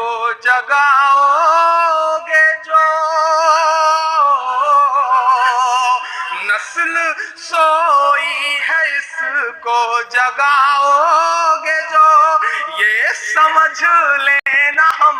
इसको जगाओगे जो, नस्ल सोई है इसको जगाओगे जो, ये समझ लेना हम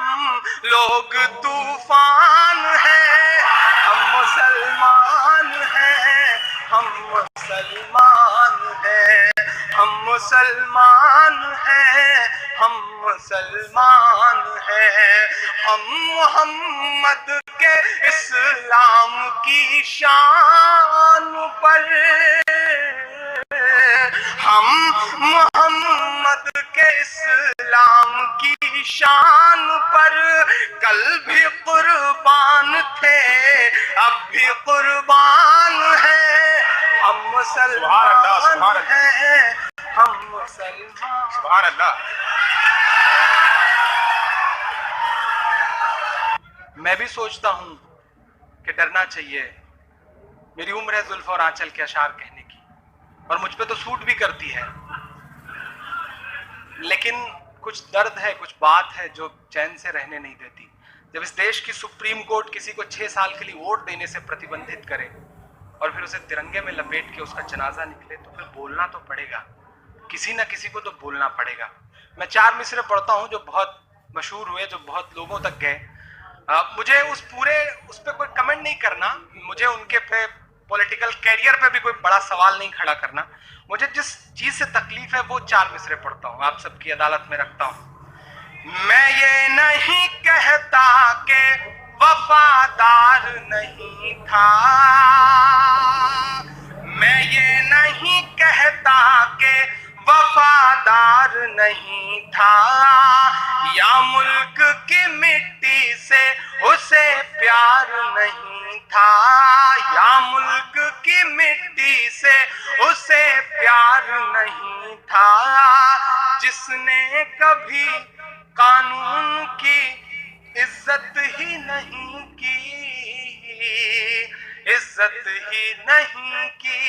लोग तूफान हैं, हम मुसलमान हैं, हम मुसलमान हैं, हम मुसलमान हैं, हम मुसलमान हैं। हम मोहम्मद के इस्लाम की शान पर, हम मोहम्मद के इस्लाम की शान पर कल भी कुर्बान थे, अब भी कुर्बान हैं। हम मुसलमान हैं, हम मुसलमान। सुभान अल्लाह। मैं भी सोचता हूं कि डरना चाहिए। मेरी उम्र है जुल्फ और आंचल के अशार कहने की, और मुझ पे तो सूट भी करती है, लेकिन कुछ दर्द है, कुछ बात है जो चैन से रहने नहीं देती। जब इस देश की सुप्रीम कोर्ट किसी को 6 साल के लिए वोट देने से प्रतिबंधित करे और फिर उसे तिरंगे में लपेट के उसका जनाजा निकले, तो फिर बोलना तो पड़ेगा, किसी ना किसी को तो बोलना पड़ेगा। मैं 4 मिसरे पढ़ता हूं जो बहुत मशहूर हुए, जो बहुत लोगों तक गए। मुझे उस पर कोई कमेंट नहीं करना, मुझे उनके पे पॉलिटिकल कैरियर पे भी कोई बड़ा सवाल नहीं खड़ा करना। मुझे जिस चीज से तकलीफ है वो 4 मिसरे पढ़ता हूं, आप सबकी अदालत में रखता हूं। मैं ये नहीं कहता कि वफादार नहीं था, मैं ये नहीं कहता कि वफादार नहीं था, या मुल्क की मिट्टी से उसे प्यार नहीं था, या मुल्क की मिट्टी से उसे प्यार नहीं था, जिसने कभी कानून की इज्जत ही नहीं की, इज्जत ही नहीं की।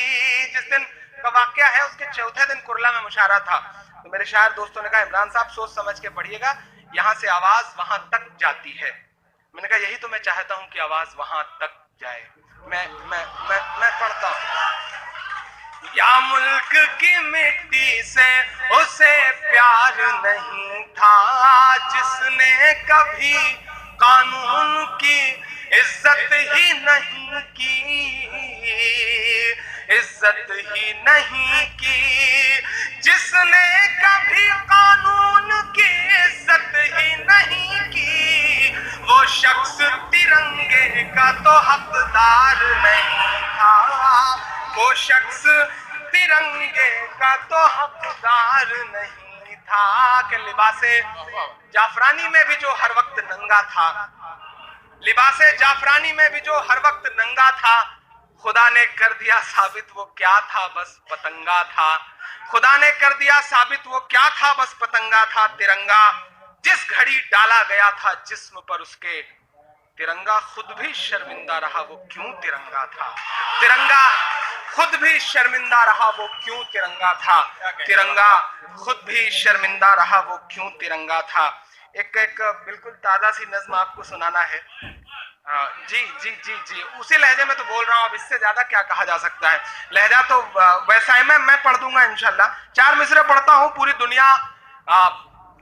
जिस दिन का वाकया है उसके चौथे दिन कुरला में मुशायरा था, तो मेरे शायर दोस्तों ने कहा इमरान साहब सोच समझ के पढ़िएगा, यहां से आवाज वहां तक जाती है। मैंने कहा यही तो मैं चाहता हूं कि आवाज वहां तक जाए। मैं पढ़ता हूं। या मुल्क की मिट्टी से उसे प्यार नहीं था, जिसने कभी कानून की इज्जत ही नहीं की, इज्जत ही नहीं की, जिसने कभी कानून की इज्जत ही नहीं की, वो शख्स तिरंगे का तो हकदार नहीं था, वो शख्स तिरंगे का तो हकदार नहीं था। कि लिबासे जाफरानी में भी जो हर वक्त नंगा था, लिबासे जाफरानी में भी जो हर वक्त नंगा था, खुदा ने कर दिया साबित वो क्या था, बस पतंगा था। खुदा ने कर दिया साबित वो क्या था, बस पतंगा था। तिरंगा जिस घड़ी डाला गया था जिस्म पर उसके, तिरंगा खुद भी शर्मिंदा रहा वो क्यों तिरंगा था। तिरंगा खुद भी शर्मिंदा रहा वो क्यों तिरंगा था, तिरंगा खुद भी शर्मिंदा रहा वो क्यों तिरंगा था। एक बिल्कुल ताजा सी नज्म आपको सुनाना है। जी जी जी जी, उसी लहजे में तो बोल रहा हूँ, अब इससे ज्यादा क्या कहा जा सकता है। लहजा तो वैसा है, मैं पढ़ दूंगा इंशाल्लाह। 4 मिसरे पढ़ता हूँ। पूरी दुनिया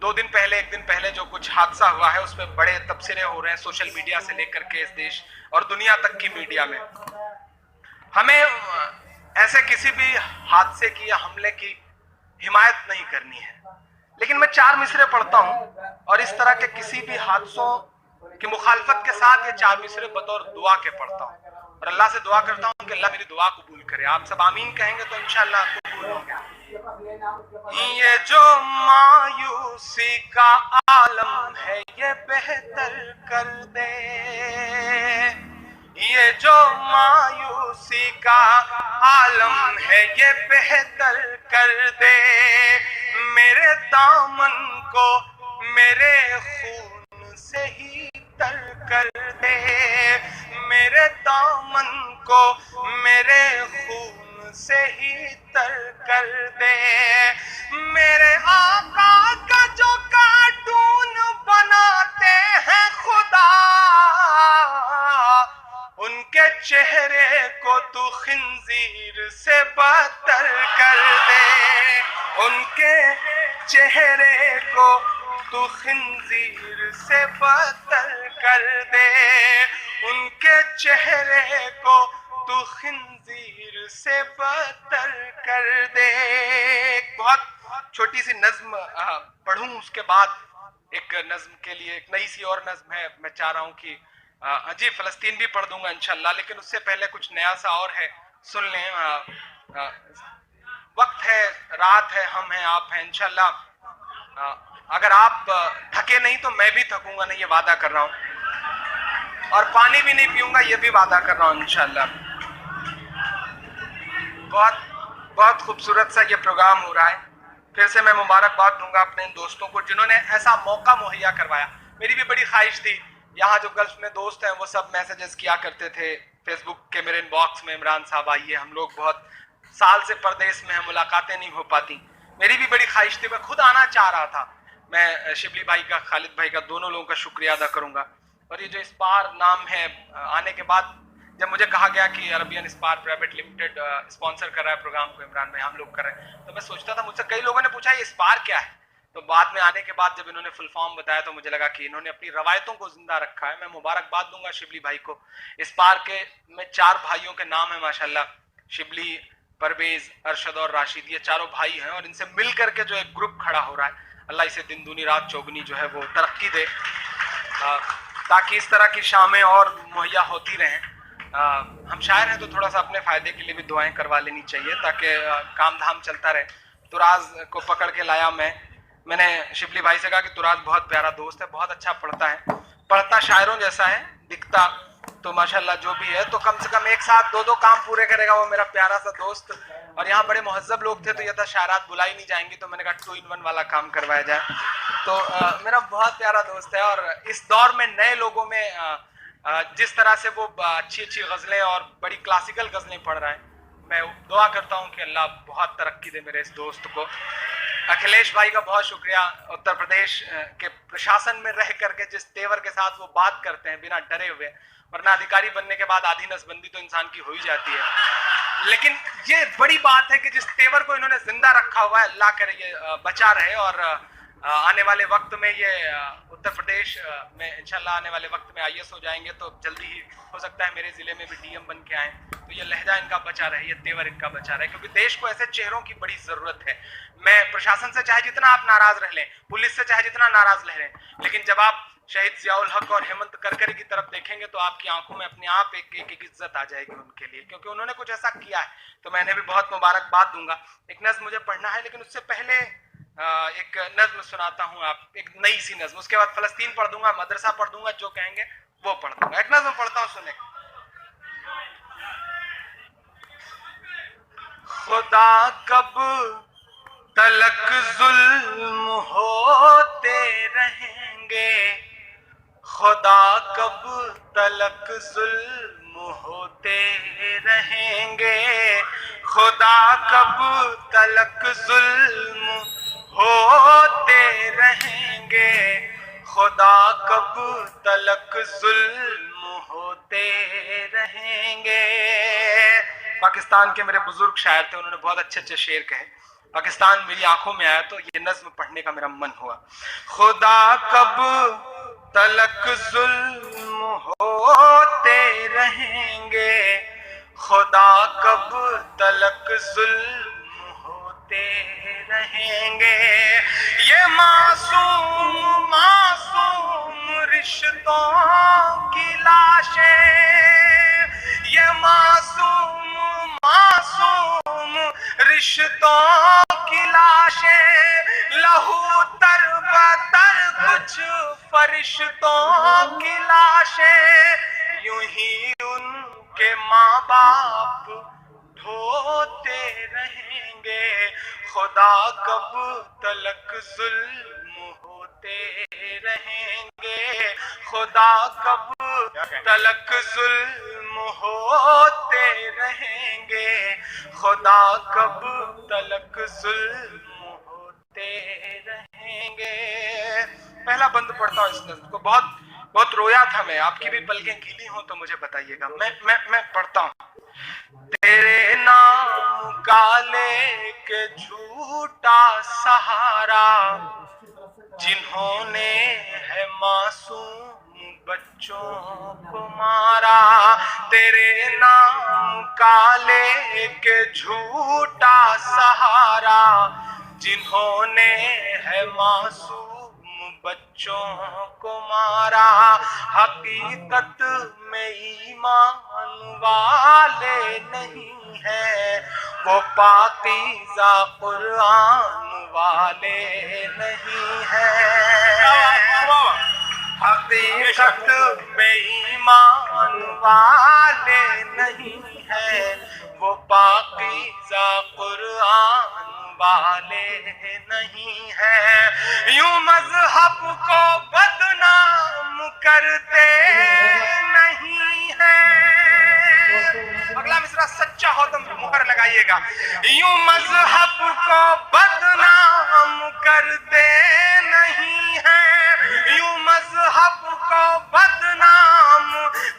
2 दिन पहले, 1 दिन पहले जो कुछ हादसा हुआ है उस पर बड़े तबसरे हो रहे हैं सोशल मीडिया से लेकर के इस देश और दुनिया तक की मीडिया में। हमें ऐसे किसी भी हादसे की या हमले की हिमायत नहीं करनी है, लेकिन मैं 4 मिसरे पढ़ता हूं और इस तरह के किसी भी हादसों की मुखालफत के साथ ये 4 मिसरे बतौर दुआ के पढ़ता हूं और अल्लाह से दुआ करता हूं कि अल्लाह मेरी दुआ कबूल करे। आप सब आमीन कहेंगे तो इंशाअल्लाह कबूल होंगे। ये जो मायूसी का आलम है ये बेहतर कर दे, ये जो मायूसी का आलम है ये बेहतर कर दे, मेरे दामन को मेरे खून से ही तर कर दे, मेरे दामन को मेरे खून से ही तर कर दे, मेरे आका का जो कार्टून बनाते खिंजीर से बदल कर दे, उनके चेहरे को तू खिंजीर से बदल कर दे। बहुत छोटी सी नज्म पढ़ूं, उसके बाद एक नज्म के लिए एक नई सी और नज्म है, मैं चाह रहा हूं कि जी फलस्तीन भी पढ़ दूंगा इंशाल्लाह, लेकिन उससे पहले कुछ नया सा और है, सुन लें। वक्त है, रात है, हम हैं, आप हैं, इंशाल्लाह अगर आप थके नहीं तो मैं भी थकूंगा नहीं, ये वादा कर रहा हूं, और पानी भी नहीं पीऊंगा, ये भी वादा कर रहा हूं इंशाल्लाह। बहुत बहुत खूबसूरत सा ये प्रोग्राम हो रहा है। फिर से मैं मुबारकबाद दूंगा अपने इन दोस्तों को जिन्होंने ऐसा मौका मुहैया करवाया। मेरी भी बड़ी ख्वाहिश थी, यहाँ जो गल्फ में दोस्त हैं वो सब मैसेजेस किया करते थे फेसबुक के मेरे इनबॉक्स में, इमरान साहब आइए, हम लोग बहुत साल से परदेश में हैं, मुलाकातें नहीं हो पाती। मेरी भी बड़ी ख्वाहिश थी, मैं खुद आना चाह रहा था। मैं शिबली भाई का, खालिद भाई का, दोनों लोगों का शुक्रिया अदा करूंगा। और ये जो इस्पार नाम है, आने के बाद जब मुझे कहा गया कि अरबियन इस्पार प्राइवेट लिमिटेड स्पॉन्सर कर रहा है प्रोग्राम को, इमरान भाई हम लोग कर रहे हैं, तो मैं सोचता था, मुझसे कई लोगों ने पूछा ये इस्पार क्या है, तो बाद में आने के बाद जब इन्होंने फुल फॉर्म बताया तो मुझे लगा कि इन्होंने अपनी रवायतों को जिंदा रखा है। मैं मुबारकबाद दूंगा शिबली भाई को। इस्पार के में 4 भाइयों के नाम है माशाल्लाह, शिबली, परवेज, अरशद और राशिद, ये चारों भाई हैं, और इनसे मिल करके जो एक ग्रुप खड़ा हो रहा है, अल्लाह इसे दिन दूनी रात चौगुनी जो है वो तरक्की दे, ताकि इस तरह की शामें और मुहैया होती रहें। हम शायर हैं तो थोड़ा सा अपने फायदे के लिए भी दुआएं करवा लेनी चाहिए, ताकि काम धाम चलता रहे। तुराज को पकड़ के लाया मैंने शिबली भाई से कहा कि तुराज बहुत प्यारा दोस्त है, बहुत अच्छा पढ़ता है, पढ़ता शायरों जैसा है, दिखता तो माशाल्लाह जो भी है, तो कम से कम एक साथ 2-2 काम पूरे करेगा वो मेरा प्यारा सा दोस्त। और यहाँ बड़े मुहज्जब लोग थे तो यह था शायरात बुलाई नहीं जाएंगी, तो मैंने कहा 2 in 1 वाला काम करवाया जाए। तो मेरा बहुत प्यारा दोस्त है, और इस दौर में नए लोगों में जिस तरह से वो अच्छी अच्छी गज़लें और बड़ी क्लासिकल गज़लें पढ़ रहा है, मैं दुआ करता हूँ कि अल्लाह बहुत तरक्की दे मेरे इस दोस्त को। अखिलेश भाई का बहुत शुक्रिया, उत्तर प्रदेश के प्रशासन में रह करके जिस तेवर के साथ वो बात करते हैं बिना डरे हुए, वरना अधिकारी बनने के बाद आधी नसबंदी तो इंसान की हो ही जाती है, लेकिन ये बड़ी बात है कि जिस तेवर को इन्होंने जिंदा रखा हुआ है, अल्लाह करे ये बचा रहे, और आने वाले वक्त में ये उत्तर प्रदेश में इंशाल्लाह आने वाले वक्त में IAS हो जाएंगे, तो जल्दी ही हो सकता है मेरे जिले में भी DM बन के आए, तो ये लहजा इनका बचा रहे, ये तेवर इनका बचा रहे, क्योंकि देश को ऐसे चेहरों की बड़ी जरूरत है। मैं प्रशासन से चाहे जितना आप नाराज रह लें, पुलिस से चाहे जितना नाराज रह लें, लेकिन जब आप शहीद जियाउल हक और हेमंत करकरे की तरफ देखेंगे तो आपकी आंखों में अपने आप एक इज्जत आ जाएगी उनके लिए, क्योंकि उन्होंने कुछ ऐसा किया है। तो मैंने भी बहुत मुबारकबाद दूंगा। एक नज्म मुझे पढ़ना है, लेकिन उससे पहले एक नज्म सुनाता हूँ, आप एक नई सी नज्म, उसके बाद फलस्तीन पढ़ दूंगा, मदरसा पढ़ दूंगा, जो कहेंगे वो पढ़ दूंगा। एक नज्म पढ़ता हूँ, सुने। खुदा कब तलक जुल्म होते रहेंगे, खुदा कब तलक जुल्म होते रहेंगे, खुदा कब तलक जुल्म होते रहेंगे, खुदा कब तलक जुल्म होते रहेंगे। पाकिस्तान के मेरे बुजुर्ग शायर थे, उन्होंने बहुत अच्छे अच्छे शेर कहे। पाकिस्तान मेरी आंखों में आया तो ये नज्म पढ़ने का मेरा मन हुआ। खुदा कब तलक जुल्म होते रहेंगे, खुदा कब तलक जुल्म होते रहेंगे, ये मासूम मासूम रिश्तों की लाशें, ये मासूम मासूम रिश्तों की लाशें, लहू तर बतर कुछ फरिश्तों की लाशें, यूं ही उनके माँ बाप ढोते रहेंगे, खुदा कब तलक जुल्म होते रहेंगे, खुदा कब तलक जुल्म होते रहेंगे, खुदा कब तलक जुल्म होते रहेंगे। पहला बंद पढ़ता हूँ इस नज़्म को, बहुत बहुत रोया था मैं, आपकी भी पलकें गीली हो तो मुझे बताइएगा। मैं पढ़ता हूँ। तेरे नाम का लेके झूठा सहारा, जिन्होंने है मासूम बच्चों को मारा, तेरे नाम का लेके झूठा सहारा, जिन्होंने है मासूम बच्चों को मारा, हकीकत में ईमान वाले नहीं है, वो पाकीज़ा कुरान वाले नहीं है। हकीकत में ईमान वाले नहीं है, वो पाकीज़ा कुरान वाले नहीं है। यूं मजहब को बदनाम करते नहीं है। अगला मिसरा सच्चा हो तो मुहर लगाइएगा। यूं मजहब को बदनाम करते नहीं है, यूं मजहब को बदनाम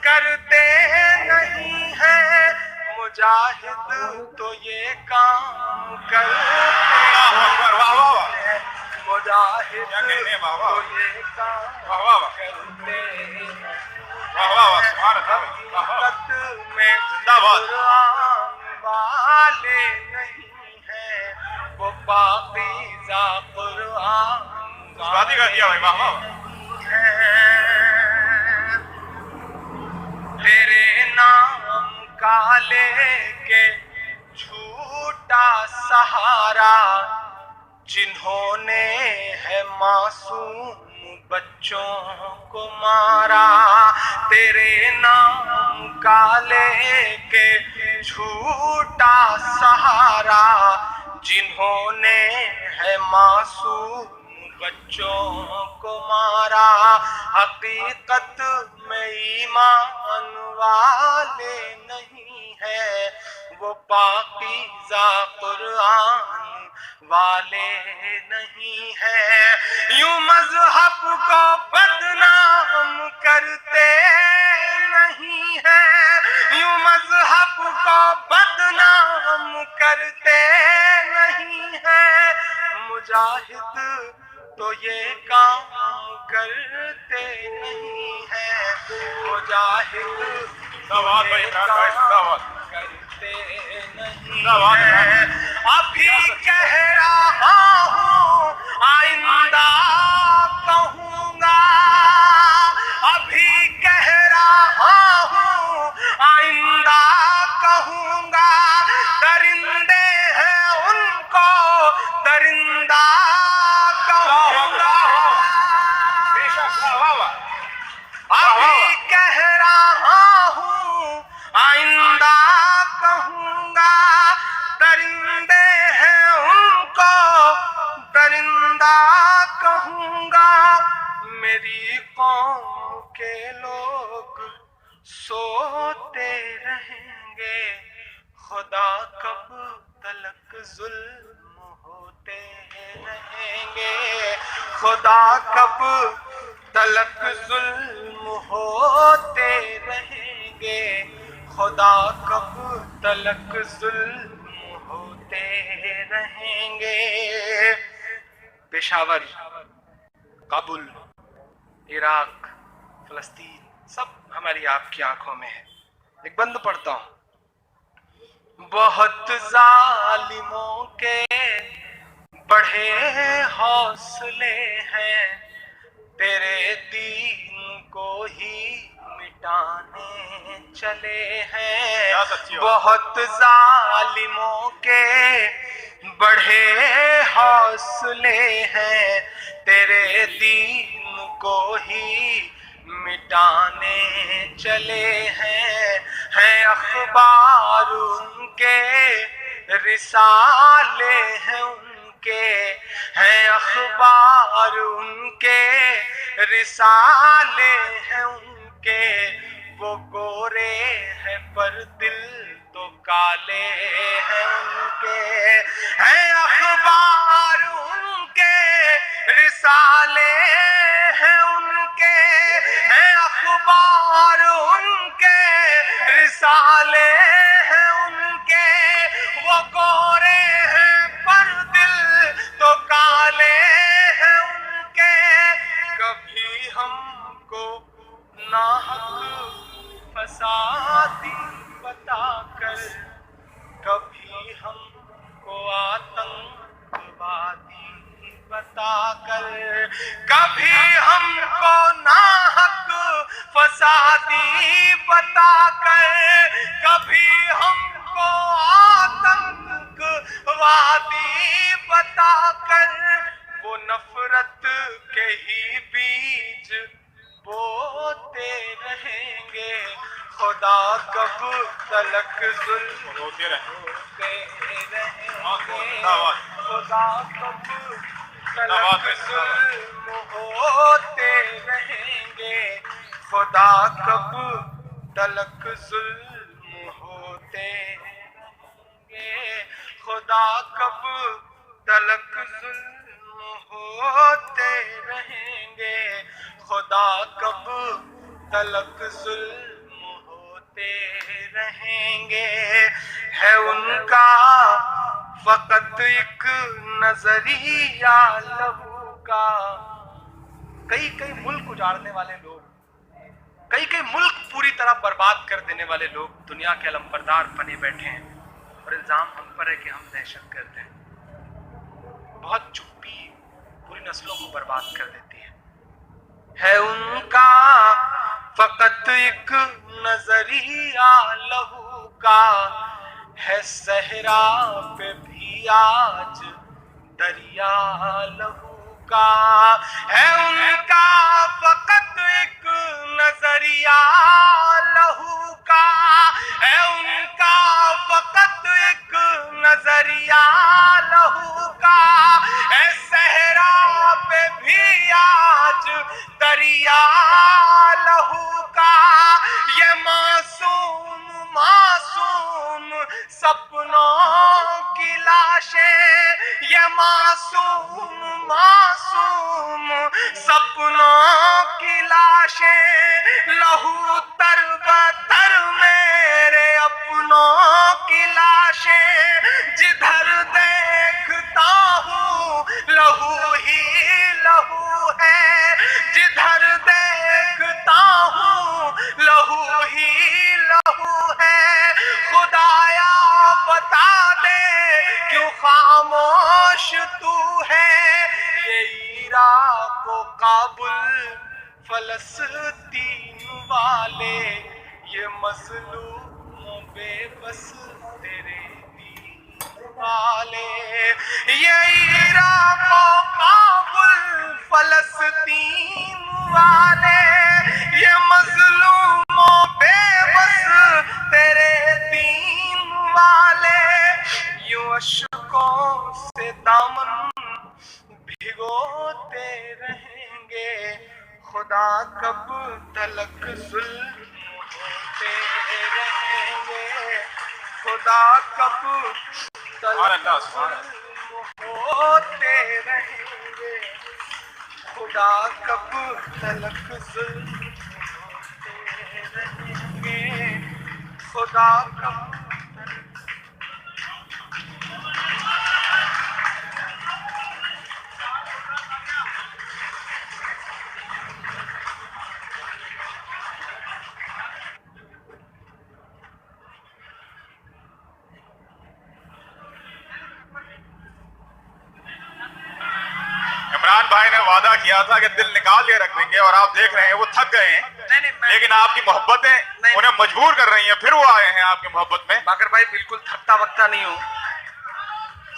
करते नहीं है, मुजाहिद तो ये काम करते हैं, मुजाहिद तो ये काम करते हैं। हकीकत में कुरान वाले नहीं है, वो पाकीज़ा कुरान तेरे नाम का लेके झूठा सहारा, जिन्होंने है मासूम बच्चों को मारा, तेरे नाम का लेके झूठा सहारा, जिन्होंने है मासूम बच्चों को मारा, हकीकत में ईमान वाले नहीं है, वो पाकीज़ा कुरान वाले नहीं है। यूं मजहब को बदनाम करते नहीं है, यूं मजहब को बदनाम करते नहीं है, मुजाहिद तो ये काम करते नहीं है, मुजाहिद तो ये काम करते नहीं है। अभी कह रहा हूँ आइंदा कहूँगा, अभी कह रहा हूँ आइंदा कहूँगा, दरिंदे हैं उनको दरिंदा कहूँगा। अभी कह रहा हूँ आइंदा कहूँगा, दरिंदे हैं उनको दरिंदा कहूँगा। मेरी कौम के लोग सोते रहेंगे, खुदा कब तलक जुल्म होते रहेंगे, खुदा कब तलक जुल्म होते रहेंगे, खुदा कब तलक जुल्म होते रहेंगे। पेशावर, काबुल, इराक, फलस्तीन सब हमारी आपकी आंखों में है। एक बंद पढ़ता हूं। बहुत जालिमों के बढ़े हौसले हैं, तेरे दीन को ही मिटाने चले हैं। बहुत जालिमों के बढ़े हौसले हैं, तेरे दीन को ही मिटाने चले हैं अखबार उनके, रिसाले हैं उनके, हैं अखबार उनके, रिसाले हैं उनके, वो गोरे हैं पर दिल तो काले हैं उनके, हैं अखबार उनके, रिसाले हैं उनके, हैं अखबार उनके, रिसाले हैं उनके, वो गोरे हैं पर दिल तो काले हैं उनके। हमको नाहक फसादी बताकर, कभी हमको आतंकवादी बताकर, कभी हमको नाहक फसादी बताकर, कभी हमको आतंकवादी बताकर, वो नफरत के ही बीज बोते रहेंगे। खुदा कब तलक जुल्म होते रहेंगे, खुदा कब तलक जुल्म होते रहेंगे, खुदा कब तलक जुल्म होते रहेंगे, खुदा कब तलक जुल्म होते रहेंगे, खुदा कब तलक जुल्म होते रहेंगे। है उनका फकत एक नजरिया लहू का। कई कई मुल्क उजाड़ने वाले लोग, कई कई मुल्क पूरी तरह बर्बाद कर देने वाले लोग दुनिया के अलमबरदार बने बैठे हैं और इल्जाम हम पर है कि हम दहशत गर्द हैं। बहुत चुप्पी पूरी नस्लों को बर्बाद कर देती है उनका फकत एक नजरिया लहू का, है सहरा पे भी आज दरिया लहू का, है उनका फकत एक नजरिया लहू का, है उनका फकत एक नजरिया लहू का, है सहरा पे भी आज दरिया लहू का। ये मासूम मासूम सपनों की लाशें, ये मासूम मासूम सपनों की लाशें, लहू तरबतर मेरे अपनों की लाशें, जिधर देखता हूँ लहू ही लहू है, जिधर देखता हूँ लहू ही लहू है। खुदाया बता दे क्यों खामोश तू है, ये इराक व काबुल फलस्तीन वाले, ये मजलूम बेबस तेरे दीन वाले, ये इराक व काबुल फलस्तीन वाले, ये मजलूमों बेबस तेरे दीन वाले, यूं अशकों से दामन भिगोते रहेंगे। खुदा कब तलक जुल्म होते रहेंगे, खुदा कब तलक जुल्म होते रहेंगे, खुदा कब तलक जुल्म होते रहेंगे, खुदा कब। इमरान भाई ने वादा किया था कि दिल निकाल के रख देंगे और आप देख रहे हैं वो थक गए हैं। लेकिन आपकी मोहब्बतें उन्हें मजबूर कर रही हैं, फिर वो आए हैं आपकी मोहब्बत में। बाकर भाई बिल्कुल थकता वक्ता नहीं हूँ।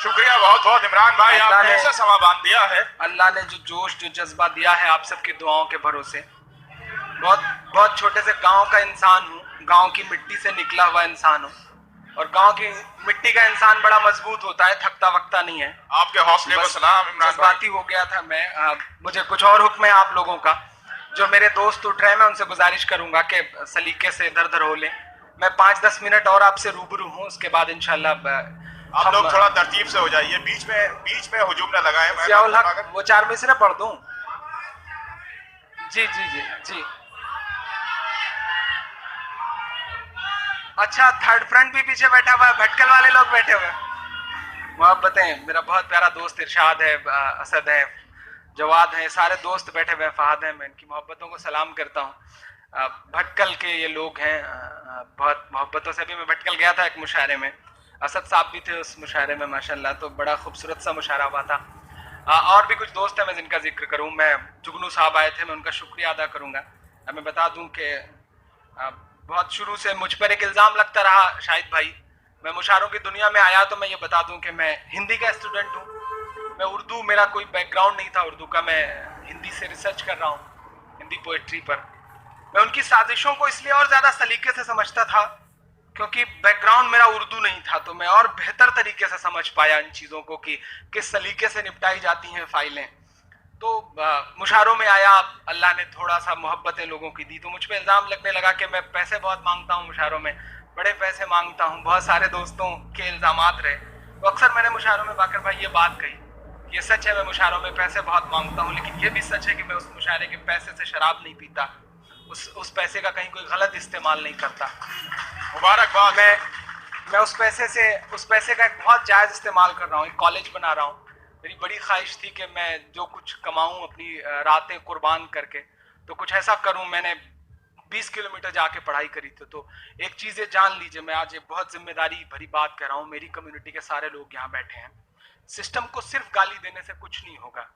शुक्रिया बहुत बहुत इमरान भाई, आपने ऐसा समा बांध दिया है। अल्लाह ने जो जोश जो जज्बा दिया है आप सबकी दुआओं के भरोसे। बहुत छोटे से गांव का इंसान हूँ, गांव की मिट्टी से निकला हुआ इंसान हूँ और गांव की मिट्टी का इंसान बड़ा मजबूत होता है, थकता वक्ता नहीं है। आपके हौसले को सलाम इमरान भाई। जज्बाती हो गया था मैं। मुझे कुछ और हुक्म है आप लोगों का। जो मेरे दोस्त उठ रहे हैं मैं उनसे गुजारिश करूंगा कि सलीके से इधर उधर हो लें। मैं 5-10 मिनट और आपसे रूबरू हूँ, उसके बाद इंशाल्लाह आप लोग थोड़ा तरतीब से हो जाइए, बीच में हुजूम न लगाएं। जियाउल हक वो 4 में से ना पढ़ दूं। जी जी जी जी। अच्छा, थर्ड फ्रंट भी पीछे बैठा हुआ है, भटकल वाले लोग बैठे हुए हैं। मोहब्बतें, मेरा बहुत प्यारा दोस्त इरशाद है, असद है, जवाद हैं, सारे दोस्त बैठे हुए फहद हैं, मैं इनकी मोहब्बतों को सलाम करता हूँ। भटकल के ये लोग हैं, बहुत मोहब्बतों से भी मैं भटकल गया था एक मुशायरे में, असद साहब भी थे उस मुशायरे में माशाल्लाह, तो बड़ा खूबसूरत सा मुशायरा हुआ था। और भी कुछ दोस्त हैं मैं जिनका जिक्र करूँ, मैं जुगनू साहब आए थे, मैं उनका शुक्रिया अदा करूँगा। मैं बता दूँ कि बहुत शुरू से मुझ पर एक इल्ज़ाम लगता रहा शाहिद भाई, मैं मुशायरों की दुनिया में आया तो मैं ये बता दूं कि मैं हिंदी का स्टूडेंट हूँ, मैं उर्दू, मेरा कोई बैकग्राउंड नहीं था उर्दू का, मैं हिंदी से रिसर्च कर रहा हूँ हिंदी पोइट्री पर। मैं उनकी साजिशों को इसलिए और ज़्यादा सलीके से समझता था क्योंकि बैकग्राउंड मेरा उर्दू नहीं था, तो मैं और बेहतर तरीके से समझ पाया इन चीज़ों को कि किस सलीके से निपटाई जाती हैं फाइलें। तो मुशायरों में आया, अल्लाह ने थोड़ा सा मोहब्बतें लोगों की दी, तो मुझ पर इल्ज़ाम लगने लगा कि मैं पैसे बहुत मांगता हूँ मुशायरों में, बड़े पैसे मांगता हूँ, बहुत सारे दोस्तों के इल्ज़ामात रहे। तो अक्सर मैंने मुशायरों में बाकर भाई ये बात कही, ये सच है मैं मुशायरों में पैसे बहुत मांगता हूँ, लेकिन ये भी सच है कि मैं उस मुशायरे के पैसे से शराब नहीं पीता, उस पैसे का कहीं कोई गलत इस्तेमाल नहीं करता। मुबारकबाद। मैं उस पैसे का एक बहुत जायज़ इस्तेमाल कर रहा हूँ, एक कॉलेज बना रहा हूँ। मेरी बड़ी ख्वाहिश थी कि मैं जो कुछ कमाऊँ अपनी रातें कुर्बान करके, तो कुछ ऐसा करूँ। मैंने 20 किलोमीटर जाके पढ़ाई करी थी। तो एक चीज़ ये जान लीजिए, मैं आज एक बहुत जिम्मेदारी भरी बात कह रहा हूँ, मेरी कम्युनिटी के सारे लोग यहाँ बैठे हैं, सिस्टम को सिर्फ गाली देने से कुछ नहीं होगा,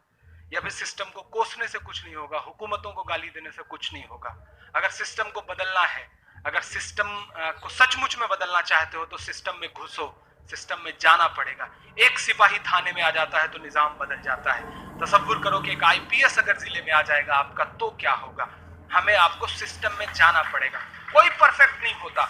या फिर सिस्टम को कोसने से कुछ नहीं होगा, हुकूमतों को गाली देने से कुछ नहीं होगा। अगर सिस्टम को बदलना है, अगर सिस्टम को सचमुच में बदलना चाहते हो तो सिस्टम में घुसो, सिस्टम में जाना पड़ेगा। एक सिपाही थाने में आ जाता है तो निजाम बदल जाता है। तसव्वुर करो कि एक आईपीएस अगर जिले में आ जाएगा आपका तो क्या होगा। हमें आपको सिस्टम में जाना पड़ेगा। कोई परफेक्ट नहीं होता,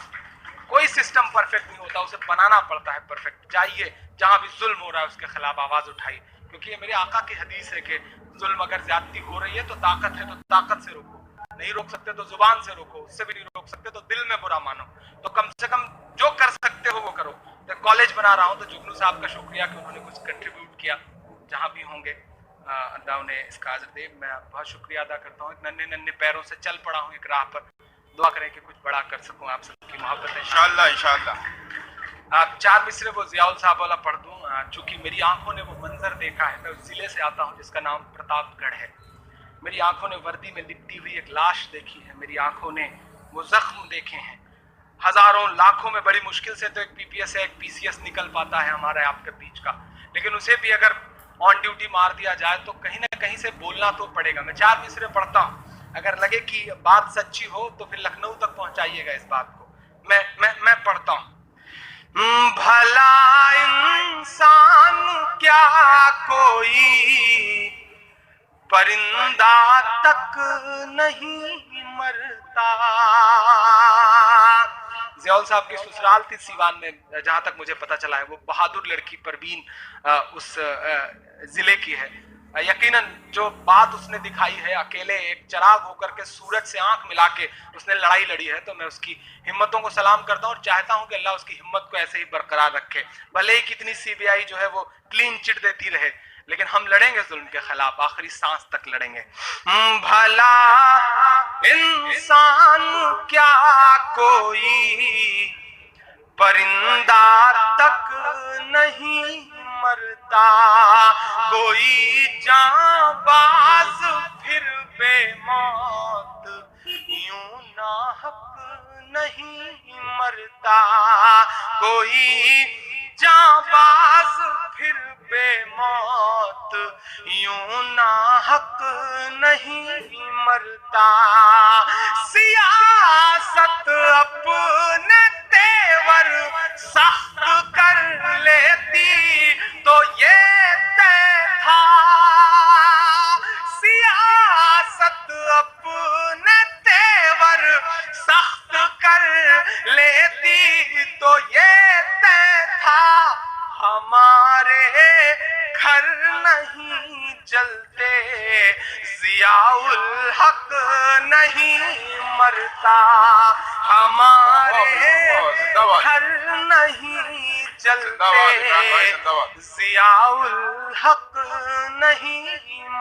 कोई सिस्टम परफेक्ट नहीं होता, उसे बनाना पड़ता है परफेक्ट। जाइए जहां भी जुल्म हो रहा है उसके खिलाफ आवाज उठाइए, क्योंकि ये मेरे आका की हदीस है कि जुल्म अगर ज्यादती हो रही है तो ताकत है तो ताकत से रोको, नहीं रोक सकते तो जुबान से रोको, उससे भी नहीं रोक सकते तो दिल में बुरा मानो। तो कम से कम जो कर सकते हो वो करो। तो कॉलेज बना रहा हूँ तो जुगनू साहब का शुक्रिया कि उन्होंने कुछ कंट्रीब्यूट किया, जहां भी होंगे अल्लाह उन्हें इसका अजर दे। मैं बहुत शुक्रिया अदा करता हूँ। नन्हे नन्हे पैरों से चल पड़ा हूँ एक राह पर, दुआ करें कि कुछ बड़ा कर सकूँ आप सबकी मोहब्बत है इंशाअल्लाह इंशाअल्लाह। आप 4 मिसरे वो जियाउल साहब वाला पढ़ दूँ, चूंकि मेरी आंखों ने वो मंजर देखा है। मैं उस जिले से आता हूँ जिसका नाम प्रतापगढ़ है। मेरी आंखों ने वर्दी में लिपटी हुई एक लाश देखी है, मेरी आंखों ने वो जख्म देखे हैं। हजारों लाखों में बड़ी मुश्किल से तो एक पीपीएस या एक पीसीएस निकल पाता है हमारे आपके बीच का, लेकिन उसे भी अगर ऑन ड्यूटी मार दिया जाए तो कहीं ना कहीं से बोलना तो पड़ेगा। मैं 4 मिसरे पढ़ता हूँ, अगर लगे कि बात सच्ची हो तो फिर लखनऊ तक पहुंचाइएगा इस बात को। मैं पढ़ता हूँ। भला इंसान क्या कोई परिंदा तक नहीं मरता। जियाउल साहब की ससुराल थी सीवान में, जहां तक मुझे पता चला है। वो बहादुर लड़की परवीन उस जिले की है। यकीनन जो बात उसने दिखाई है, अकेले एक चिराग होकर के सूरज से आंख मिला के उसने लड़ाई लड़ी है, तो मैं उसकी हिम्मतों को सलाम करता हूं और चाहता हूं कि अल्लाह उसकी हिम्मत को ऐसे ही बरकरार रखे। भले ही कितनी सीबीआई जो है वो क्लीन चिट देती रहे, लेकिन हम लड़ेंगे जुल्म के खिलाफ, आखिरी सांस तक लड़ेंगे। भला इंसान क्या कोई परिंदा तक नहीं मरता, कोई जांबाज फिर बेमौत यूं नाहक नहीं मरता, कोई जांबाज फिर बेमौत यूं नाहक नहीं मरता। सियासत अपने तेवर सख्त कर लेती तो ये तय था, सियासत अपने तेवर सख्त कर लेती तो ये तय था, हमारे घर नहीं जलते जियाउल हक नहीं मरता, हमारे घर नहीं जलते जियाउल हक नहीं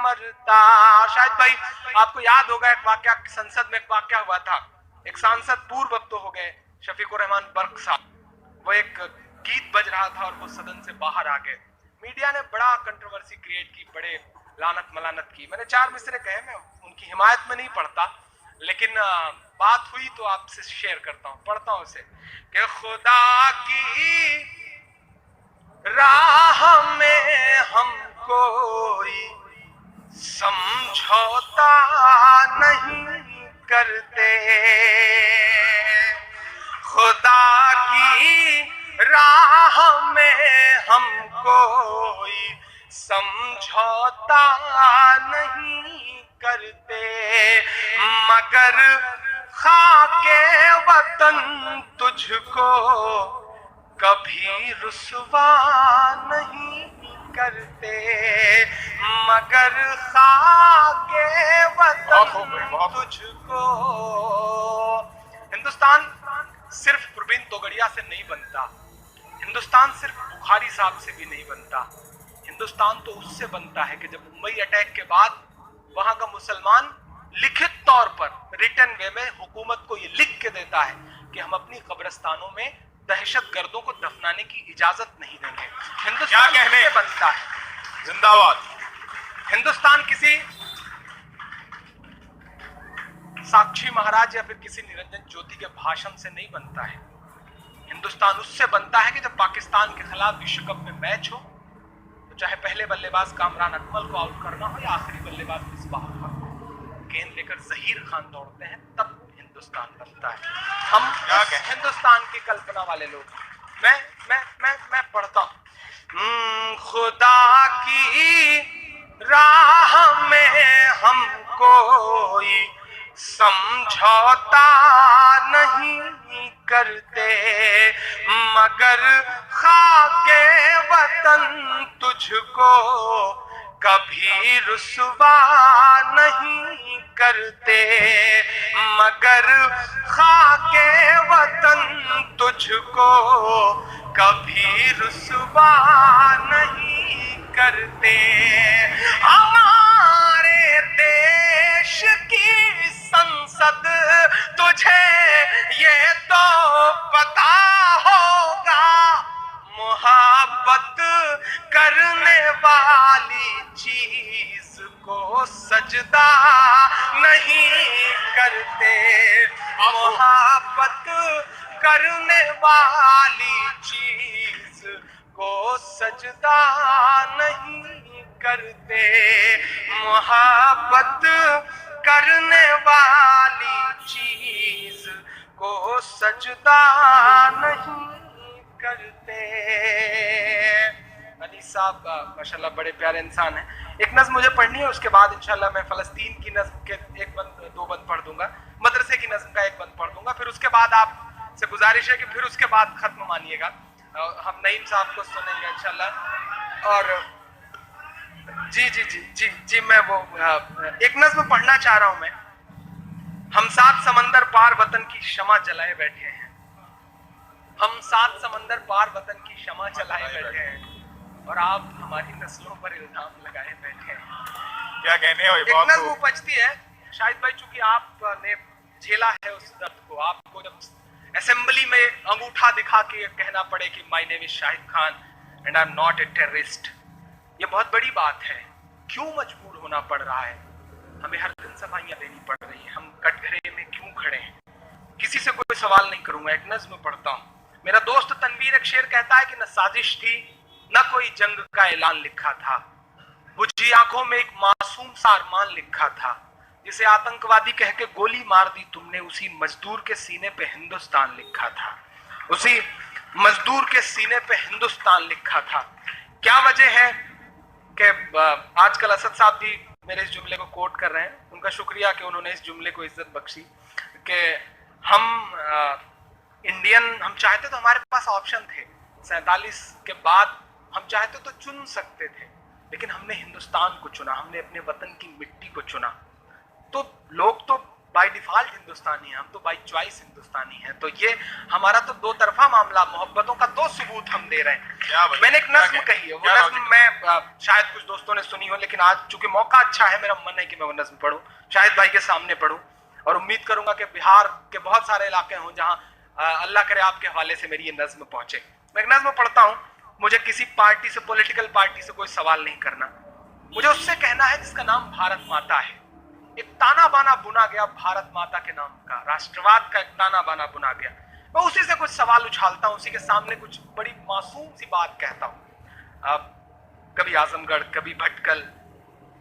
मरता। शायद भाई आपको याद होगा एक वाकया, संसद में एक वाकया हुआ था। एक सांसद पूर्व अब तो हो गए, शफीकुर रहमान बर्क साहब, वो एक गीत बज रहा था और वो सदन से बाहर आ गए। मीडिया ने बड़ा कंट्रोवर्सी क्रिएट की, बड़े लानत मलानत की। मैंने 4 मिसरे कहे, मैं उनकी हिमायत में नहीं पढ़ता, लेकिन बात हुई तो आपसे शेयर करता हूं, पढ़ता हूं उसे कि खुदा की राह में हम कोई समझौता नहीं करते, खुदा की राह में हम कोई समझौता नहीं करते, मगर खाके वतन तुझको कभी रुसवा नहीं करते, मगर खाके वतन तुझको। हिंदुस्तान सिर्फ प्रवीण तोगड़िया से नहीं बनता, हिंदुस्तान सिर्फ बुखारी साहब से भी नहीं बनता, हिंदुस्तान तो उससे बनता है कि जब मुंबई अटैक के बाद वहां का मुसलमान लिखित तौर पर रिटर्न वे में हुकूमत को ये लिख के देता है कि हम अपनी कब्रिस्तानों में दहशतगर्दों को दफनाने की इजाजत नहीं देंगे। हिंदुस्तान क्या कहने बनता है। जिंदाबाद। हिंदुस्तान किसी साक्षी महाराज या फिर किसी निरंजन ज्योति के भाषण से नहीं बनता है। हिंदुस्तान उससे बनता है कि जब पाकिस्तान के खिलाफ विश्व कप में मैच हो, तो चाहे पहले बल्लेबाज कामरान अकमल को आउट करना हो या आखिरी बल्लेबाज मिसबाह उल हक को गेंद लेकर जहीर खान दौड़ते हैं, तब हिंदुस्तान बनता है। हम हिंदुस्तान की कल्पना वाले लोग। मैं पढ़ता हूं, खुदा की राह में हम कोई समझौता नहीं करते, मगर खाके वतन तुझको कभी रुसवा नहीं करते, मगर खाके वतन तुझको कभी रुसवा नहीं करते। हमारे देश की संसद तुझे ये तो पता होगा, मोहब्बत करने वाली चीज को सजदा नहीं करते, मोहब्बत करने वाली चीज को सजदा नहीं करते, मोहब्बत करने वाली चीज को सजदा नहीं करते। अली साहब माशाल्लाह बड़े प्यारे इंसान हैं। एक नज़्म मुझे पढ़नी है, उसके बाद इंशाल्लाह मैं फ़लस्तीन की नज़्म के एक बंद 2 बंद पढ़ दूंगा, मदरसे की नज़्म का 1 बंद पढ़ दूंगा, फिर उसके बाद आपसे गुजारिश है कि फिर उसके बाद खत्म मानिएगा, हम नईम साहब को सुनेंगे इंशाल्लाह। और जी मैं वो एक नज़्म पढ़ना चाह रहा हूं मैं। हम 7 समंदर पार वतन की शमा जलाए बैठे हैं, हम 7 समंदर पार वतन की शमा जलाए बैठे हैं, और आप हमारी नस्लों पर इल्जाम लगाए बैठे हैं। क्या कहने हो? एक नज़्म उपजती है शाहिद भाई, चूंकि आपने झेला है उस दर्द को, आपको जब असेंबली में अंगूठा दिखा के कहना पड़े कि my name is Shahid Khan and I am not a terrorist, ये बहुत बड़ी बात है। क्यों मजबूर होना पड़ रहा है, हमें हर दिन सफाइयां देनी पड़ रही है, हम कटघरे में क्यों खड़े हैं? किसी से कोई सवाल नहीं करूंगा, एक नज़्म पढ़ता हूं। मेरा दोस्त तनवीर एक शेर कहता है कि न साजिश थी न कोई जंग का ऐलान लिखा था, बुझी आंखों में एक मासूम सा अरमान लिखा था, जिसे आतंकवादी कह के गोली मार दी तुमने, उसी मजदूर के सीने पे हिंदुस्तान लिखा था, उसी मजदूर के सीने पे हिंदुस्तान लिखा था। क्या वजह है कि आजकल असद साहब भी मेरे इस जुमले को कोट कर रहे हैं, उनका शुक्रिया कि उन्होंने इस जुमले को इज्जत बख्शी कि हम इंडियन, हम चाहते तो हमारे पास ऑप्शन थे, 47 के बाद हम चाहते तो चुन सकते थे, लेकिन हमने हिंदुस्तान को चुना, हमने अपने वतन की मिट्टी को चुना। तो लोग तो बाय डिफॉल्ट हिंदुस्तानी हैं, हम तो बाय चॉइस हिंदुस्तानी हैं। तो ये हमारा तो 2 तरफा मामला, मोहब्बतों का 2 सबूत हम दे रहे हैं। मैंने एक नज़्म कही है, वो नज़्म मैं शायद कुछ दोस्तों ने सुनी हो, लेकिन आज चूंकि मौका अच्छा है, मेरा मन है कि मैं वो नज़्म पढूं, शाहिद भाई के सामने पढूं, और उम्मीद करूंगा कि बिहार के बहुत सारे इलाके हों जहां अल्लाह करे आपके हवाले से मेरी ये नज़्म पहुंचे। मैं एक नज़्म पढ़ता हूं। मुझे किसी पार्टी से, पॉलिटिकल पार्टी से कोई सवाल नहीं करना, मुझे उससे कहना है जिसका नाम भारत माता है। एक ताना बाना बुना गया भारत माता के नाम का, राष्ट्रवाद का एक ताना बाना बुना गया। मैं उसी से कुछ सवाल उछालता हूं, उसी के सामने कुछ बड़ी मासूम सी बात कहता हूं। अब कभी आजमगढ़, कभी भटकल,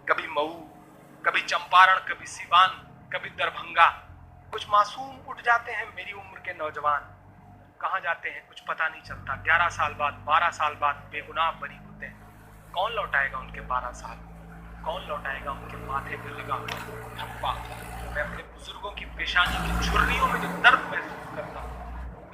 कभी मऊ, कभी चंपारण, कभी सिवान, कभी दरभंगा। कुछ मासूम उठ जाते हैं मेरी उम्र के नौजवान, कहां जाते हैं कुछ पता नहीं चलता। 11 साल बाद, 12 साल बाद बेगुनाह बरी होते हैं। कौन लौटाएगा उनके 12 साल? कौन लौटाएगा उनके माथे पे लगा ठप्पा? मैं अपने बुजुर्गों की पेशानी की झुर्रियों में जो दर्द महसूस करता हूँ,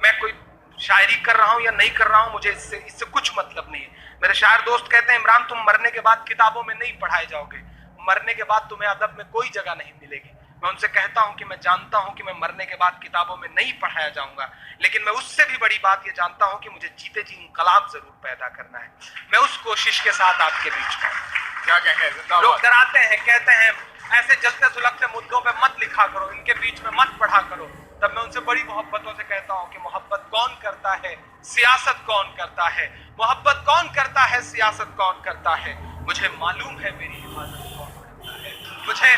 मैं कोई शायरी कर रहा हूँ या नहीं कर रहा हूँ, मुझे इससे कुछ मतलब नहीं है। मेरे शायर दोस्त कहते हैं इमरान तुम मरने के बाद किताबों में नहीं पढ़ाए जाओगे, मरने के बाद तुम्हें अदब में कोई जगह नहीं मिलेगी। मैं उनसे कहता हूं कि मैं जानता हूं कि मैं मरने के बाद किताबों में नहीं पढ़ाया जाऊंगा, लेकिन मैं उससे भी बड़ी बात ये जानता हूं कि मुझे जीते जी इंकलाब जरूर पैदा करना है। मैं उस कोशिश के साथ आपके बीच में। क्या कहेंगे? लोग डराते हैं, कहते हैं ऐसे जलते सुलगते मुद्दों पे मत लिखा करो, इनके बीच में मत पढ़ा करो। तब मैं उनसे बड़ी मोहब्बतों से कहता हूं कि मोहब्बत कौन करता है, सियासत कौन करता है। मोहब्बत कौन करता है, सियासत कौन करता है। मुझे मालूम है मेरी हिफाजत कौन करता है, मुझे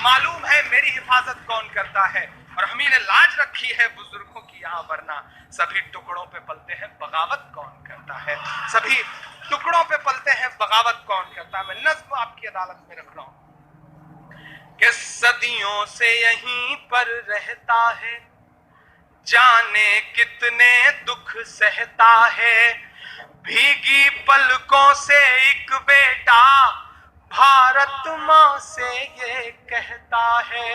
मालूम है मेरी हिफाजत कौन करता है। और हम ही ने लाज रखी है बुजुर्गों की यहाँ, वरना सभी टुकड़ों पे पलते हैं बगावत कौन करता है। सभी टुकड़ों पे पलते हैं बगावत कौन करता है। मैं नज्म आपकी अदालत में रख रहा हूं कि सदियों से यहीं पर रहता है, जाने कितने दुख सहता है। भीगी पलकों से एक बेटा भारत माँ से ये कहता है,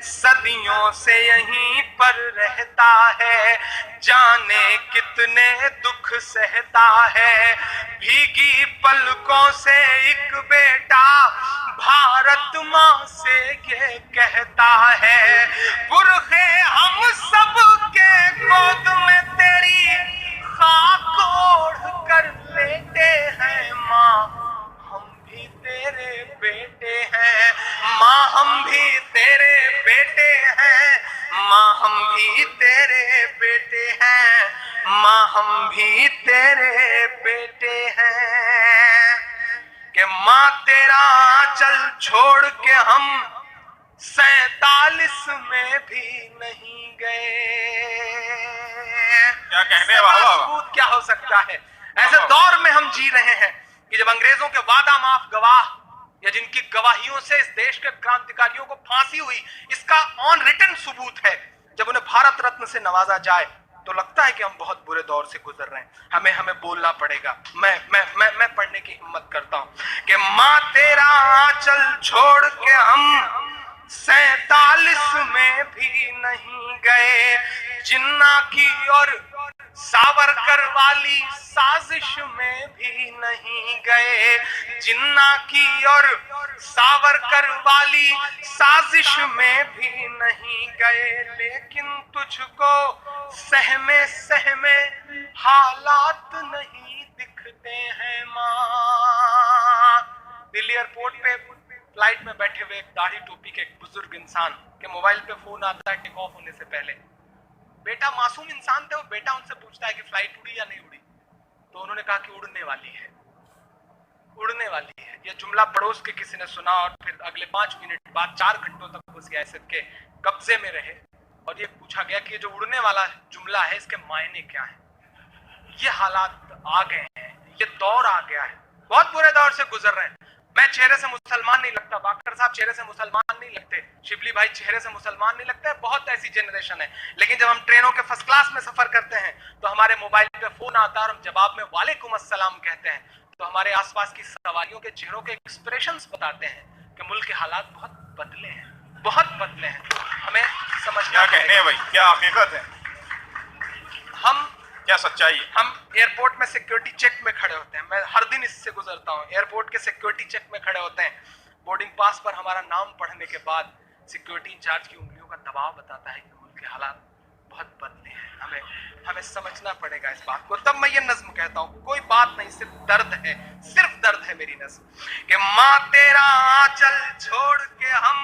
सदियों से यहीं पर रहता है, जाने कितने दुख सहता है। भीगी पलकों से एक बेटा भारत माँ से ये कहता है, पुरखे हम सब के गोद में तेरी खाक ओढ़ कर लेटे हैं माँ, तेरे बेटे हैं माँ, हम भी तेरे बेटे हैं माँ, हम भी तेरे बेटे हैं माँ, हम भी तेरे बेटे हैं। कि माँ तेरा आंचल छोड़ के हम 47 में भी नहीं गए। क्या कहने वाला सबूत क्या हो सकता है? ऐसे दौर में हम जी रहे हैं कि जब अंग्रेजों के वादा माफ गवाह या जिनकी गवाहियों से इस देश के क्रांतिकारियों को फांसी हुई, इसका ऑन रिटन सबूत है, जब उन्हें भारत रत्न से नवाजा जाए तो लगता है कि हम बहुत बुरे दौर से गुजर रहे हैं। हमें बोलना पड़ेगा। मैं पढ़ने की हिम्मत करता हूं कि माँ तेरा आंचल छोड़ के हम 47 में भी नहीं गए, जिन्ना की और सावरकर वाली साजिश में भी नहीं गए, जिन्ना की और सावरकर वाली साजिश में भी नहीं गए। लेकिन तुझको सहमे सहमे हालात नहीं दिखते हैं माँ। दिल्ली एयरपोर्ट पे फ्लाइट में बैठे हुए एक दाढ़ी टोपी के एक बुजुर्ग इंसान के मोबाइल पे फोन आता है टेक ऑफ होने से पहले। बेटा, मासूम इंसान थे वो, बेटा उनसे पूछता है कि फ्लाइट उड़ी या नहीं उड़ी, तो उन्होंने कहा कि उड़ने वाली है, उड़ने वाली है। यह जुमला पड़ोस के किसी ने सुना और फिर अगले 5 मिनट बाद 4 घंटों तक वो सियासत के कब्जे में रहे और ये पूछा गया कि ये जो उड़ने वाला जुमला है इसके मायने क्या है। ये हालात आ गए हैं, ये दौर आ गया है, बहुत बुरे दौर से गुजर रहे हैं। मैं चेहरे से मुसलमान नहीं लगता, बाकर साहब चेहरे से मुसलमान नहीं लगते, शिबली भाई चेहरे से मुसलमान नहीं लगते, बहुत ऐसी जनरेशन है। लेकिन जब हम ट्रेनों के फर्स्ट क्लास में सफर करते हैं तो हमारे मोबाइल पे फोन आता है और हम जवाब में वालेकुम अस्सलाम कहते हैं, तो हमारे आसपास की सवारियों के चेहरों के एक्सप्रेशंस बताते हैं कि मुल्क के हालात बहुत बदले हैं, बहुत बदले हैं। हमें समझना क्या कहने हैं भाई, क्या हकीकत है, हम क्या सच्चाई है। हम एयरपोर्ट में सिक्योरिटी चेक में खड़े होते हैं, मैं हर दिन इससे गुजरता हूँ। एयरपोर्ट के सिक्योरिटी चेक में खड़े होते हैं, बोर्डिंग पास पर हमारा नाम पढ़ने के बाद सिक्योरिटी इंचार्ज की उंगलियों का दबाव बताता है कि मुल्क के हालात बहुत बदले हैं। हमें समझना पड़ेगा इस बात को। तब मैं ये नज्म कहता हूँ, कोई बात नहीं, सिर्फ दर्द है, सिर्फ दर्द है मेरी नज्म। कि माँ तेरा आंचल छोड़ के हम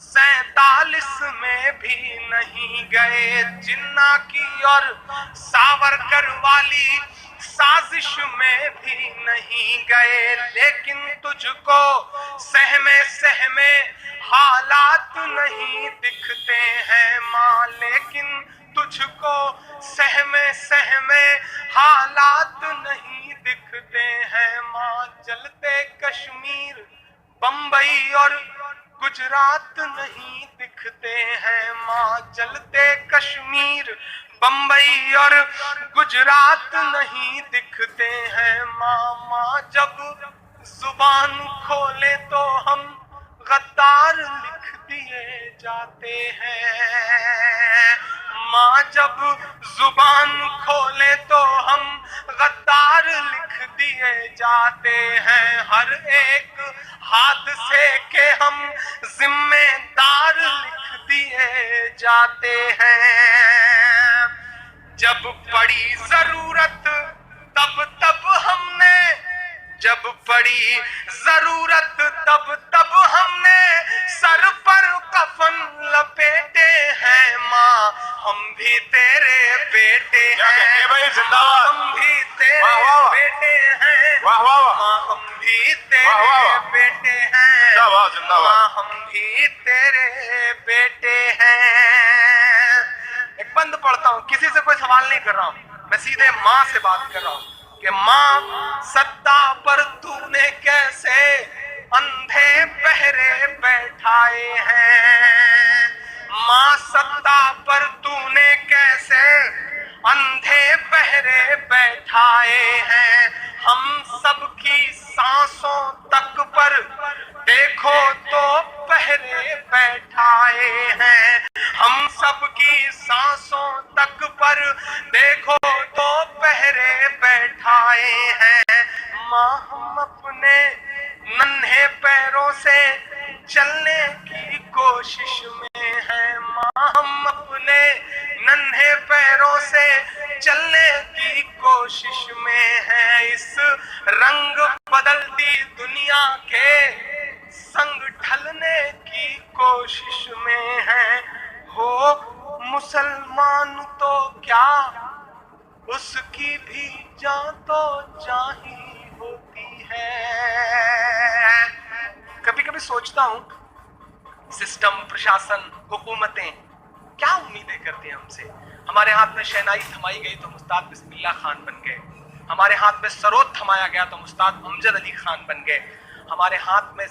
47 में भी नहीं गए, जिन्ना की और सावरकर वाली साजिश में भी नहीं गए, लेकिन तुझको सहमे सहमे हालात नहीं दिखते हैं माँ, लेकिन तुझको सहमे सहमे हालात नहीं दिखते हैं माँ। जलते कश्मीर बंबई और गुजरात नहीं दिखते हैं माँ, जलते कश्मीर बंबई और गुजरात नहीं दिखते हैं माँ। माँ जब जुबान खोले तो हम गद्दार लिख दिए जाते हैं, माँ जब जुबान खोले तो हम गद्दार लिख दिए जाते हैं, हर एक हादसे के हम जिम्मेदार लिख दिए जाते हैं। जब पड़ी जरूरत तब तब हमने, जब पड़ी जरूरत तब तब हमने सर पर कफन लपेटे हैं माँ, हम भी तेरे बेटे हैं भाई, जिंदाबाद। हम भी तेरे वाह, वाह, वाह। बेटे हैं वाह वाह वाह, माँ, हम भी तेरे वाह, वाह, वाह। बेटे हैं जिंदाबाद जिंदाबाद। माँ, हम भी तेरे बेटे हैं। एक बंद पढ़ता हूँ, किसी से कोई सवाल नहीं कर रहा हूँ, मैं सीधे माँ से बात कर रहा हूँ कि माँ सत्ता पर तूने कैसे अंधे बहरे बैठाए हैं, माँ सत्ता पर तूने कैसे अंधे बहरे बैठाए हैं, हम सबकी सांसों तक पर देखो तो पहरे बैठाए हैं, हम सबकी सांसों तक पर देखो तो पहरे बैठाए हैं। माँ हम अपने नन्हे पैरों से चलने की कोशिश में हैं, माँ हम अपने नन्हे पैरों से चलने की कोशिश में हैं, इस रंग बदलती दुनिया के संग ढलने की कोशिश में हैं। हो मुसलमान तो क्या उसकी भी जान तो जान ही होती है। कभी कभी सोचता हूँ सिस्टम, प्रशासन, हुकूमतें क्या उम्मीदें करती हैं हमसे। हमारे हाथ में शहनाई थमाई गई तो मुस्ताद बिस्मिल्लाह खान बन गए, हमारे हाथ में सरोद थमाया गया तो मुस्ताद अमजद अली खान बन गए, हमारे हाथ में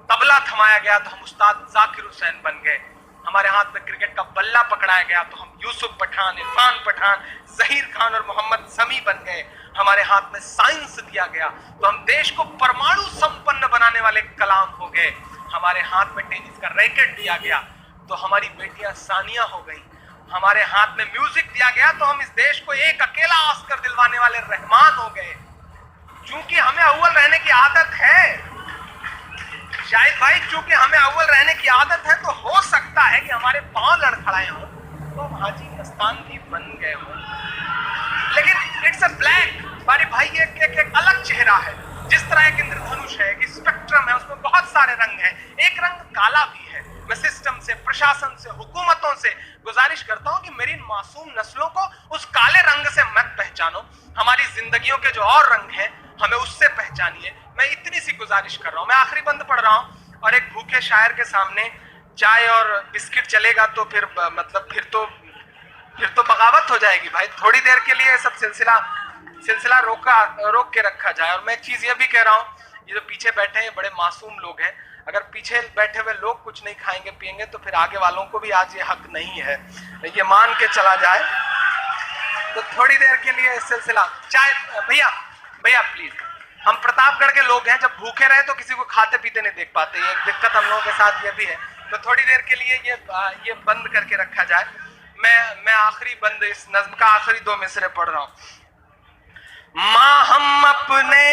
तबला थमाया गया तो हम उस्ताद जाकिर हुसैन बन गए, हमारे हाथ में क्रिकेट का बल्ला पकड़ाया गया तो हम यूसुफ पठान, इरफान पठान, जहीर खान और मोहम्मद समी बन गए, हमारे हाथ में साइंस दिया गया तो हम देश को परमाणु संपन्न बनाने वाले कलाम हो गए, हमारे हाथ में टेनिस का रैकेट दिया गया तो हमारी बेटियां सानिया हो गई, हमारे हाथ में म्यूजिक दिया गया तो हम इस देश को एक अकेला ऑस्कर दिलवाने वाले रहमान हो गए। चूंकि हमें अव्वल रहने की आदत है शाहिद भाई, चूंकि हमें अव्वल रहने की आदत है तो हो सकता है कि हमारे पांव लड़खड़ाए हों तो हम हाजी मस्तान भी बन गए हों, लेकिन इट्स अ ब्लैक बारी भाई, एक अलग चेहरा है। जिस तरह एक इंद्रधनुष है, एक स्पेक्ट्रम है, उसमें बहुत सारे रंग हैं, एक रंग काला भी है। मैं सिस्टम से, प्रशासन से, हुकूमतों से गुजारिश करता हूं कि मेरी इन मासूम नस्लों को उस काले रंग से मत पहचानो, हमारी जिंदगियों के जो और रंग हैं हमें उससे पहचानिए। मैं इतनी सी गुजारिश कर रहा हूं। मैं आखिरी बंद पढ़ रहा हूं और एक भूखे शायर के सामने चाय और बिस्किट चलेगा तो फिर मतलब फिर तो बगावत हो जाएगी भाई। थोड़ी देर के लिए सब सिलसिला रोक के रखा जाए। और मैं एक चीज ये भी कह रहा हूँ, ये जो पीछे बैठे हैं बड़े मासूम लोग हैं, अगर पीछे बैठे हुए लोग कुछ नहीं खाएंगे पिएंगे तो फिर आगे वालों को भी आज ये हक नहीं है, ये मान के चला जाए। तो थोड़ी देर के लिए सिलसिला चाय, भैया प्लीज, हम प्रतापगढ़ के लोग हैं, जब भूखे रहे तो किसी को खाते पीते नहीं देख पाते, ये एक दिक्कत हम लोगों के साथ ये भी है। तो थोड़ी देर के लिए ये बंद करके रखा जाए। मैं आखिरी बंद, इस नज्म का आखिरी 2 मिसरे पढ़ रहा हूँ। माँ हम अपने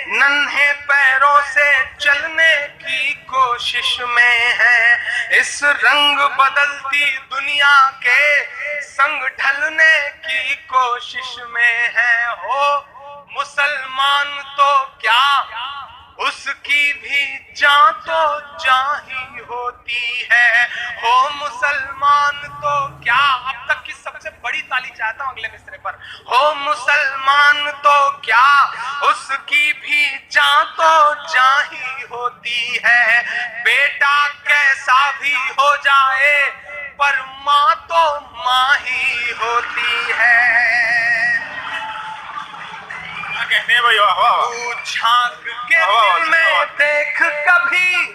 नन्हे पैरों से चलने की कोशिश में हैं, इस रंग बदलती दुनिया के संग ढलने की कोशिश में हैं। हो मुसलमान तो क्या उसकी भी जान तो जान ही होती है। हो मुसलमान तो क्या, अब तक की सबसे बड़ी ताली चाहता हूं अगले मिसरे पर। हो मुसलमान तो क्या, उसकी भी जान तो जान ही होती है। बेटा कैसा भी हो जाए पर माँ तो माँ ही होती है। कहते हैं भाई, वाह वाह वाह। तू झांक के दिल में देख कभी,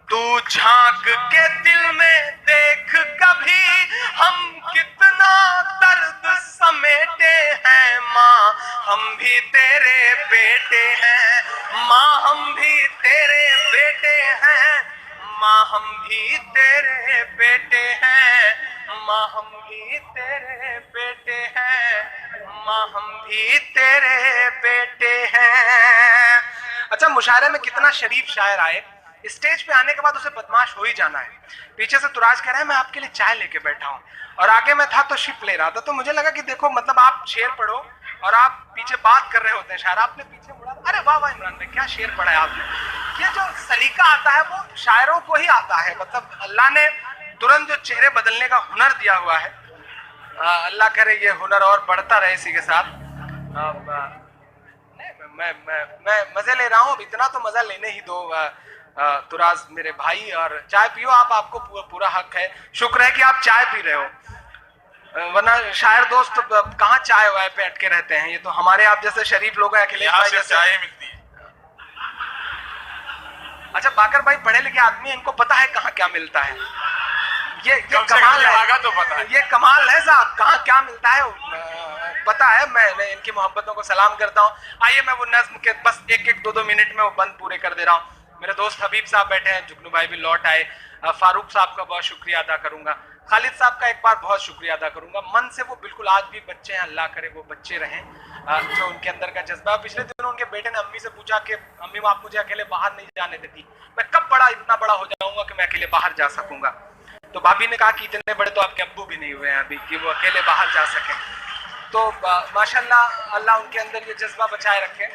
तू झांक के दिल में देख कभी, हम कितना दर्द समेटे हैं। माँ हम भी तेरे बेटे हैं, माँ हम भी तेरे बेटे हैं, माँ हम भी तेरे बेटे हैं, माँ हम भी तेरे बेटे हैं, माँ हम भी तेरे बेटे हैं। अच्छा, मुशायरे में कितना शरीफ शायर आए, स्टेज पे आने के बाद उसे बदमाश हो ही जाना है। पीछे से तुराज कह रहा है मैं आपके लिए चाय लेके बैठा हूँ, और आगे मैं था तो शिप ले रहा था। तो मुझे लगा कि देखो, मतलब आप शेर पढ़ो और आप पीछे बात कर रहे होते हैं शायर, आपने पीछे मुड़ा, अरे वाह वाह इमरान भाई क्या शेर पढ़ा है आपने। ये जो सलीका आता है वो शायरों को ही आता है, मतलब अल्लाह ने तुरंत जो चेहरे बदलने का हुनर दिया हुआ है, अल्लाह करे ये हुनर और बढ़ता रहे इसी के साथ। मैं मजे ले रहा हूँ, अब इतना तो मजा लेने ही दो तुराज मेरे भाई। और चाय पियो आप, आपको पूरा हक है। शुक्र है कि आप चाय पी रहे हो, वरना शायर दोस्त कहाँ चाय वाय पे अटके रहते हैं। ये तो हमारे आप जैसे शरीफ लोग हैं, अखिलेश भाई जैसे चाय मिलती है। अच्छा, बाकर भाई पढ़े लिखे आदमी, इनको पता है कहाँ क्या मिलता है। ये कमाल है, तो पता है। ये कमाल है साहब, कहाँ क्या मिलता है पता है। मैं इनकी मोहब्बतों को सलाम करता हूँ। आइए मैं वो नज्म के बस एक दो मिनट में वो बंद पूरे कर दे रहा हूँ। मेरे दोस्त हबीब साहब बैठे हैं, जुगनू भाई भी लौट आए, फारूक साहब का बहुत शुक्रिया अदा करूंगा, खालिद साहब का एक बार बहुत शुक्रिया अदा करूंगा। मन से वो बिल्कुल आज भी बच्चे हैं, अल्लाह करे वो बच्चे रहें, जो उनके अंदर का जज्बा। पिछले दिनों उनके बेटे ने अम्मी से पूछा कि अम्मी आप मुझे अकेले बाहर नहीं जाने देती, मैं कब इतना बड़ा हो जाऊंगा कि मैं अकेले बाहर जा सकूंगा। तो भाभी ने कहा कि इतने बड़े तो आपके अब्बू भी नहीं हुए हैं अभी कि वो अकेले बाहर जा सके। तो माशाल्लाह अल्लाह उनके अंदर ये जज्बा बचाए रखे।